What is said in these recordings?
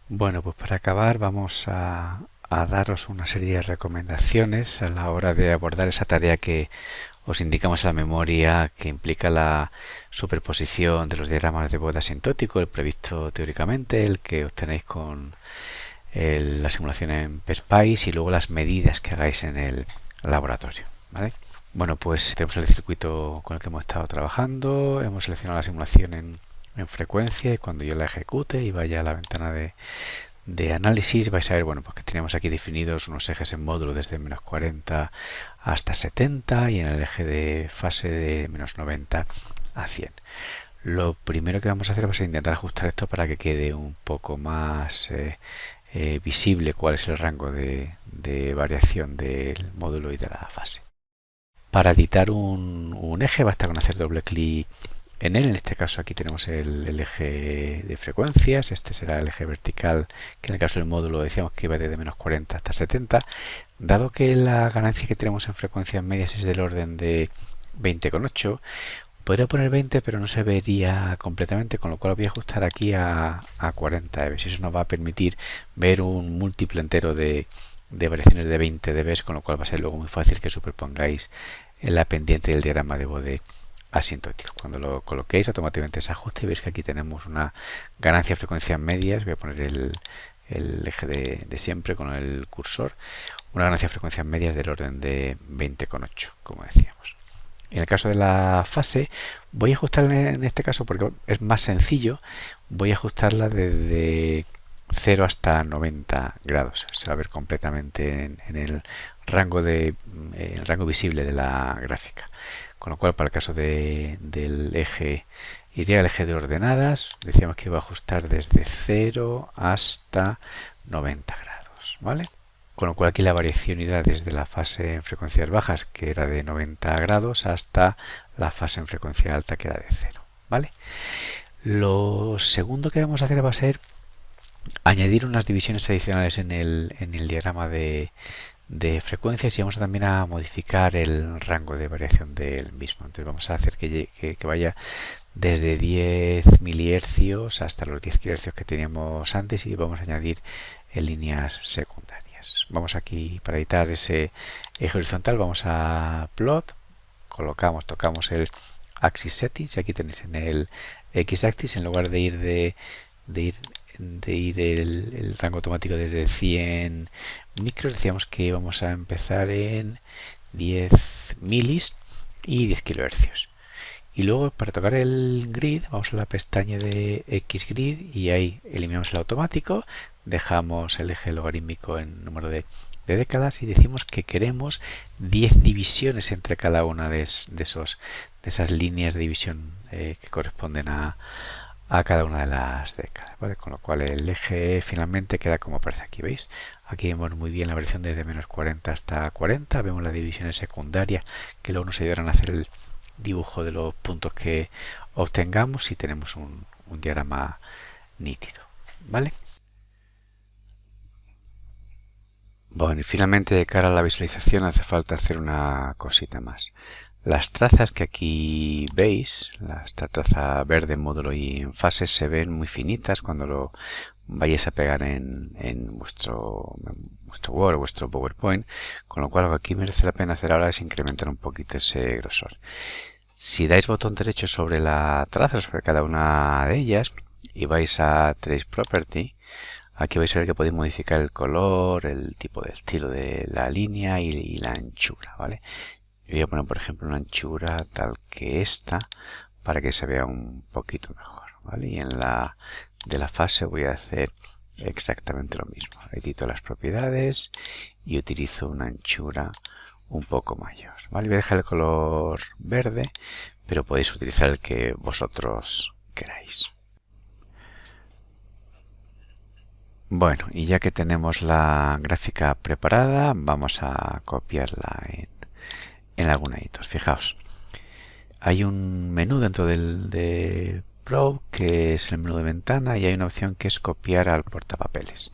Bueno, pues para acabar vamos a daros una serie de recomendaciones a la hora de abordar esa tarea que os indicamos en la memoria, que implica la superposición de los diagramas de bode asintótico, el previsto teóricamente, el que obtenéis con la simulación en PSPICE y luego las medidas que hagáis en el laboratorio, ¿vale? Bueno, pues tenemos el circuito con el que hemos estado trabajando, hemos seleccionado la simulación en frecuencia y cuando yo la ejecute y vaya a la ventana de análisis vais a ver, bueno, pues que tenemos aquí definidos unos ejes en módulo desde menos 40 hasta 70 y en el eje de fase de menos 90 a 100. Lo primero que vamos a hacer va a ser intentar ajustar esto para que quede un poco más visible cuál es el rango de variación del módulo y de la fase. Para editar un eje basta con hacer doble clic en él. En este caso aquí tenemos el eje de frecuencias, este será el eje vertical, que en el caso del módulo decíamos que iba desde menos 40 hasta 70. Dado que la ganancia que tenemos en frecuencias medias es del orden de 20,8, podría poner 20 pero no se vería completamente, con lo cual voy a ajustar aquí a 40 dB. Eso nos va a permitir ver un múltiplo entero de variaciones de 20 dB, con lo cual va a ser luego muy fácil que superpongáis en la pendiente del diagrama de bode asintótico. Cuando lo coloquéis automáticamente se ajusta y veis que aquí tenemos una ganancia de frecuencias medias. Voy a poner el eje de siempre con el cursor, una ganancia de frecuencias medias del orden de 20,8, como decíamos. En el caso de la fase voy a ajustarla en este caso porque es más sencillo, voy a ajustarla desde 0 hasta 90 grados. Se va a ver completamente en el rango visible de la gráfica. Con lo cual, para el caso del eje, iría al eje de ordenadas. Decíamos que iba a ajustar desde 0 hasta 90 grados, ¿vale? Con lo cual aquí la variación irá desde la fase en frecuencias bajas, que era de 90 grados, hasta la fase en frecuencia alta, que era de 0, ¿vale? Lo segundo que vamos a hacer va a ser añadir unas divisiones adicionales en el diagrama de frecuencias y vamos también a modificar el rango de variación del mismo. Entonces vamos a hacer que vaya desde 10 milihercios hasta los 10 kilohercios que teníamos antes y vamos a añadir en líneas secundarias. Vamos aquí para editar ese eje horizontal, vamos a plot, tocamos el axis settings y aquí tenéis en el x-axis, en lugar de ir el rango automático desde 100 micros, decíamos que vamos a empezar en 10 milis y 10 kilohercios. Y luego para tocar el grid vamos a la pestaña de Xgrid y ahí eliminamos el automático, dejamos el eje logarítmico en número de décadas y decimos que queremos 10 divisiones entre cada una de esas líneas de división que corresponden a cada una de las décadas, ¿vale? Con lo cual el eje finalmente queda como aparece aquí, ¿veis? Aquí vemos muy bien la variación desde menos 40 hasta 40, vemos las divisiones secundarias que luego nos ayudarán a hacer el dibujo de los puntos que obtengamos y tenemos un diagrama nítido, ¿vale? Bueno, y finalmente de cara a la visualización hace falta hacer una cosita más. Las trazas que aquí veis, esta traza verde en módulo y en fases, se ven muy finitas cuando lo vayáis a pegar en vuestro Word o vuestro PowerPoint, con lo cual lo que aquí merece la pena hacer ahora es incrementar un poquito ese grosor. Si dais botón derecho sobre la traza, sobre cada una de ellas, y vais a Trace Property, aquí vais a ver que podéis modificar el color, el tipo de estilo de la línea y la anchura, ¿vale? Yo voy a poner, por ejemplo, una anchura tal que esta para que se vea un poquito mejor, ¿vale? Y en la de la fase voy a hacer exactamente lo mismo. Edito las propiedades y utilizo una anchura un poco mayor, ¿vale? Voy a dejar el color verde, pero podéis utilizar el que vosotros queráis. Bueno, y ya que tenemos la gráfica preparada, vamos a copiarla en algún editor. Fijaos, hay un menú dentro de Pro que es el menú de ventana y hay una opción que es copiar al portapapeles.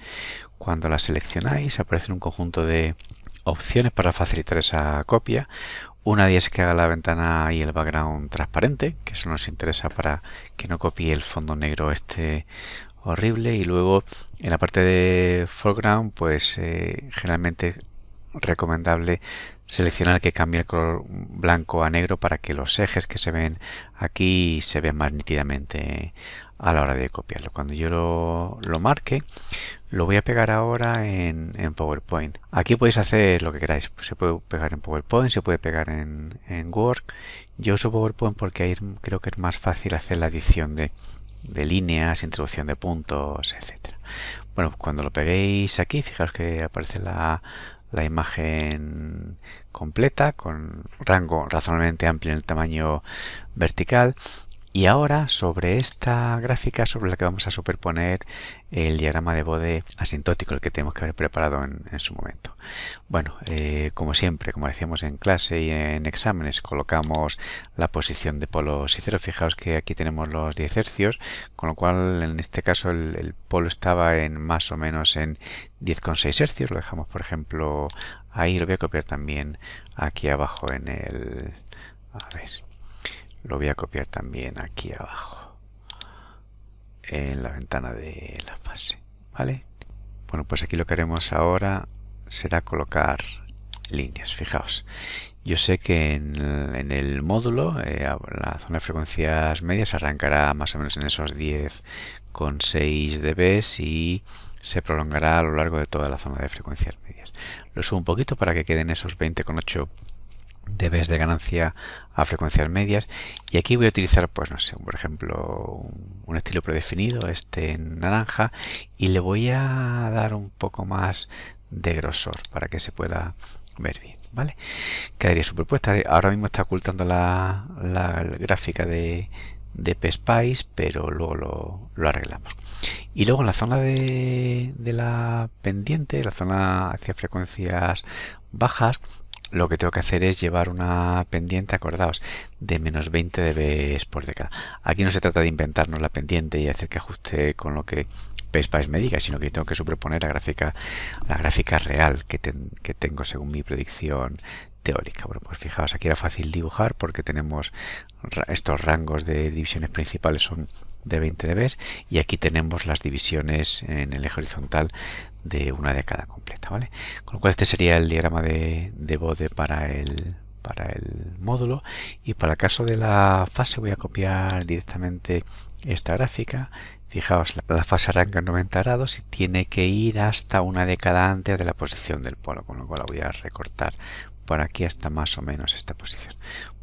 Cuando la seleccionáis aparece un conjunto de opciones para facilitar esa copia. Una de ellas es que haga la ventana y el background transparente, que eso nos interesa para que no copie el fondo negro este horrible. Y luego en la parte de foreground, pues generalmente recomendable seleccionar que cambie el color blanco a negro para que los ejes que se ven aquí se vean más nítidamente a la hora de copiarlo. Cuando yo lo marque, lo voy a pegar ahora en PowerPoint. Aquí podéis hacer lo que queráis. Se puede pegar en PowerPoint, se puede pegar en Word. Yo uso PowerPoint porque ahí creo que es más fácil hacer la edición de líneas, introducción de puntos, etcétera. Bueno, cuando lo peguéis aquí, fijaos que aparece la imagen completa con rango razonablemente amplio en el tamaño vertical. Y ahora sobre esta gráfica sobre la que vamos a superponer el diagrama de Bode asintótico, el que tenemos que haber preparado en su momento. Bueno, como siempre, como decíamos en clase y en exámenes, colocamos la posición de polos y cero. Fijaos que aquí tenemos los 10 hercios, con lo cual en este caso el polo estaba en más o menos en 10,6 hercios. Lo dejamos, por ejemplo, ahí. Lo voy a copiar también aquí abajo en el... A ver... Lo voy a copiar también aquí abajo en la ventana de la fase, ¿vale? Bueno, pues aquí lo que haremos ahora será colocar líneas. Fijaos, yo sé que en el módulo la zona de frecuencias medias arrancará más o menos en esos 10,6 dB y se prolongará a lo largo de toda la zona de frecuencias medias. Lo subo un poquito para que queden esos 20,8 dB de ganancia a frecuencias medias, y aquí voy a utilizar, pues no sé, por ejemplo, un estilo predefinido, este en naranja, y le voy a dar un poco más de grosor para que se pueda ver bien, ¿vale? Quedaría superpuesta. Ahora mismo está ocultando la gráfica de PSpice, pero luego lo arreglamos. Y luego en la zona de la pendiente, la zona hacia frecuencias bajas, lo que tengo que hacer es llevar una pendiente, acordaos, de menos 20 dB por década. Aquí no se trata de inventarnos la pendiente y hacer que ajuste con lo que PSpice me diga, sino que tengo que superponer la gráfica real que tengo según mi predicción teórica. Bueno, pues fijaos, aquí era fácil dibujar porque tenemos estos rangos de divisiones principales son de 20 dB y aquí tenemos las divisiones en el eje horizontal de una década completa, ¿vale? Con lo cual este sería el diagrama de Bode para el módulo, y para el caso de la fase voy a copiar directamente esta gráfica. Fijaos, la fase arranca en 90 grados y tiene que ir hasta una década antes de la posición del polo, con lo cual la voy a recortar por aquí hasta más o menos esta posición.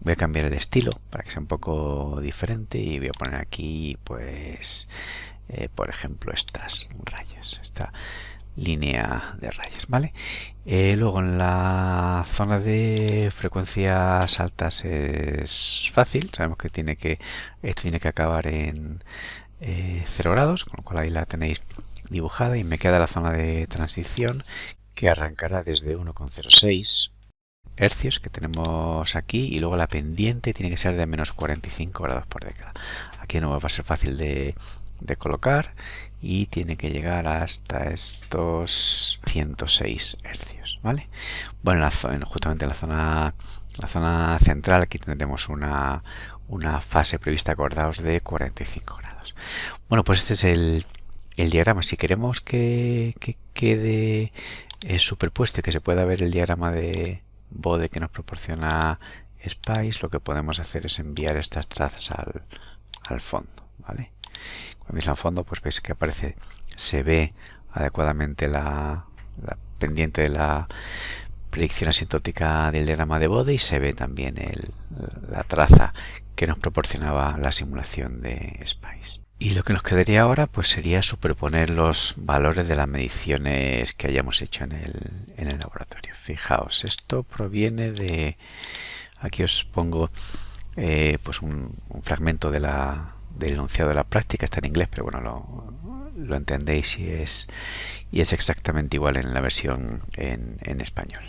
Voy a cambiar el estilo para que sea un poco diferente y voy a poner aquí, pues, por ejemplo, estas rayas, esta línea de rayas, ¿vale? Luego en la zona de frecuencias altas es fácil, sabemos que esto tiene que acabar en 0 grados, con lo cual ahí la tenéis dibujada, y me queda la zona de transición que arrancará desde 1,06 hercios que tenemos aquí, y luego la pendiente tiene que ser de menos 45 grados por década. Aquí no va a ser fácil de colocar y tiene que llegar hasta estos 106 hercios, ¿vale? Bueno, justamente en la zona central aquí tendremos una fase prevista, acordaos, de 45 grados. Bueno, pues este es el diagrama. Si queremos que quede superpuesto y que se pueda ver el diagrama de Bode que nos proporciona Spice, lo que podemos hacer es enviar estas trazas al fondo, ¿vale? Cuando veis al fondo, pues veis que aparece, se ve adecuadamente la pendiente de la predicción asintótica del diagrama de Bode, y se ve también la traza que nos proporcionaba la simulación de Spice. Y lo que nos quedaría ahora pues sería superponer los valores de las mediciones que hayamos hecho en el laboratorio. Fijaos, esto proviene de... Aquí os pongo pues un fragmento del enunciado de la práctica. Está en inglés, pero bueno, lo entendéis y es exactamente igual en la versión en español.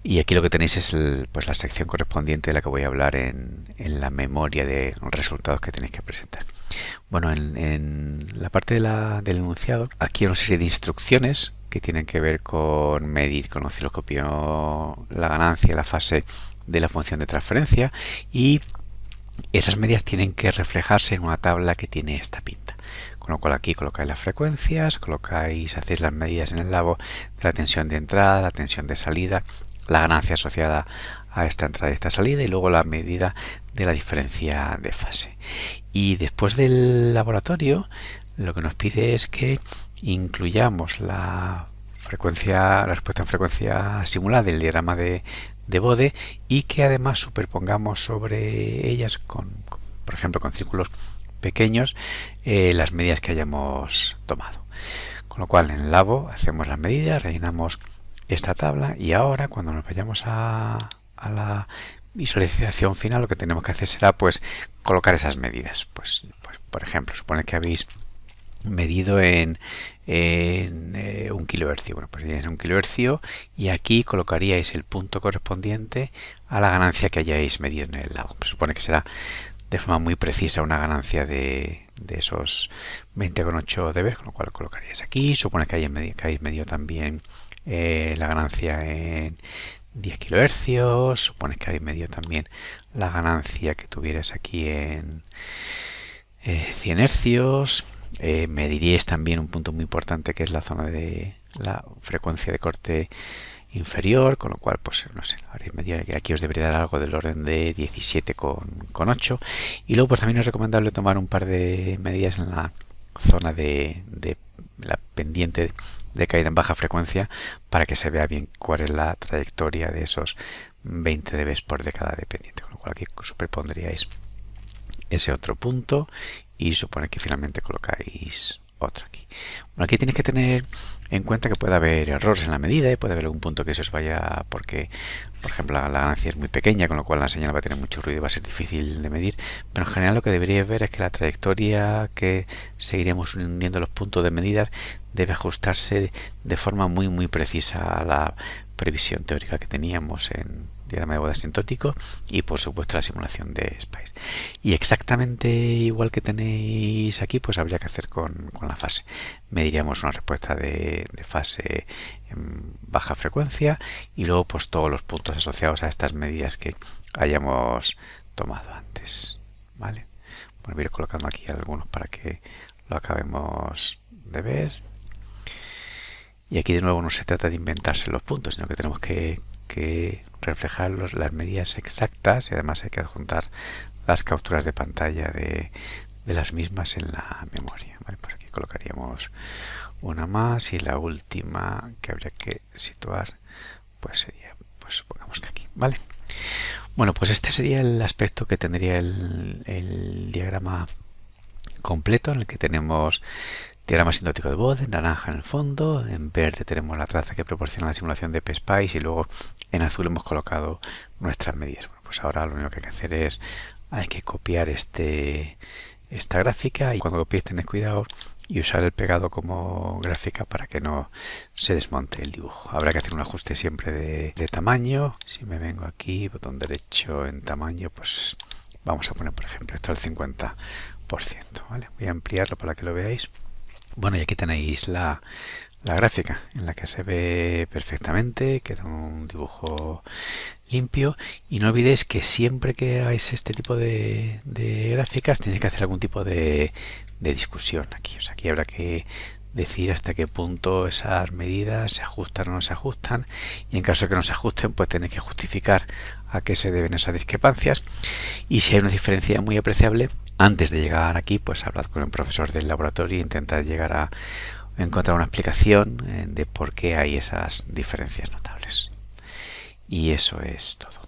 Y aquí lo que tenéis es pues la sección correspondiente de la que voy a hablar en la memoria de resultados que tenéis que presentar. Bueno, en la parte del enunciado, aquí hay una serie de instrucciones que tienen que ver con medir con osciloscopio la ganancia, la fase de la función de transferencia, y esas medias tienen que reflejarse en una tabla que tiene esta pinta. Con lo cual aquí colocáis las frecuencias, hacéis las medidas en el labo de la tensión de entrada, la tensión de salida, la ganancia asociada a esta entrada y esta salida y luego la medida de la diferencia de fase. Y después del laboratorio lo que nos pide es que incluyamos la respuesta en frecuencia simulada del diagrama de Bode y que además superpongamos sobre ellas por ejemplo con círculos pequeños las medidas que hayamos tomado. Con lo cual en el labo hacemos las medidas, rellenamos esta tabla y ahora cuando nos vayamos a la visualización final lo que tenemos que hacer será pues colocar esas medidas. Pues por ejemplo, supone que habéis medido en 1 kilohercio. Bueno, pues en 1 kilohercio y aquí colocaríais el punto correspondiente a la ganancia que hayáis medido en el labo. Pues supone que será de forma muy precisa una ganancia de esos 20,8 dB, con lo cual colocaríais aquí. Supone que habéis medido también la ganancia en 10 kilohercios. Supone que habéis medido también la ganancia que tuvierais aquí en 100 hercios. Mediríais también un punto muy importante que es la zona de la frecuencia de corte inferior, con lo cual pues no sé, habréis medido que aquí os debería dar algo del orden de 17,8 y luego pues también es recomendable tomar un par de medidas en la zona de la pendiente de caída en baja frecuencia para que se vea bien cuál es la trayectoria de esos 20 dB por década de pendiente, con lo cual aquí superpondríais ese otro punto y supone que finalmente colocáis otro aquí. Bueno, aquí tenéis que tener en cuenta que puede haber errores en la medida y puede haber algún punto que se os vaya porque, por ejemplo, la ganancia es muy pequeña, con lo cual la señal va a tener mucho ruido y va a ser difícil de medir, pero en general lo que deberíais ver es que la trayectoria que seguiremos uniendo los puntos de medidas debe ajustarse de forma muy precisa a la previsión teórica que teníamos en diagrama de Bode asintótico y por supuesto la simulación de SPICE. Y exactamente igual que tenéis aquí, pues habría que hacer con la fase. Mediríamos una respuesta de fase en baja frecuencia y luego pues todos los puntos asociados a estas medidas que hayamos tomado antes. ¿Vale? Bueno, voy a ir colocando aquí algunos para que lo acabemos de ver. Y aquí de nuevo no se trata de inventarse los puntos, sino que tenemos que reflejar las medidas exactas y además hay que adjuntar las capturas de pantalla de las mismas en la memoria. ¿Vale? Pues aquí colocaríamos una más y la última que habría que situar pues sería, pues supongamos que aquí. ¿Vale? Bueno, pues este sería el aspecto que tendría el diagrama completo, en el que tenemos diagrama asintótico de Bode, en naranja en el fondo, en verde tenemos la traza que proporciona la simulación de PSPICE y luego en azul hemos colocado nuestras medidas. Bueno, pues ahora lo único que hay que hacer es hay que copiar esta gráfica y cuando copiéis tened cuidado y usar el pegado como gráfica para que no se desmonte el dibujo. Habrá que hacer un ajuste siempre de tamaño. Si me vengo aquí, botón derecho en tamaño, pues vamos a poner por ejemplo esto al 50%. ¿Vale? Voy a ampliarlo para que lo veáis. Bueno, y aquí tenéis la gráfica en la que se ve perfectamente, queda un dibujo limpio y no olvidéis que siempre que hagáis este tipo de gráficas tenéis que hacer algún tipo de discusión aquí. O sea, aquí habrá que decir hasta qué punto esas medidas se ajustan o no se ajustan y en caso de que no se ajusten pues tenéis que justificar a qué se deben esas discrepancias y si hay una diferencia muy apreciable antes de llegar aquí pues hablad con el profesor del laboratorio e intentad llegar a encontrar una explicación de por qué hay esas diferencias notables. Y eso es todo.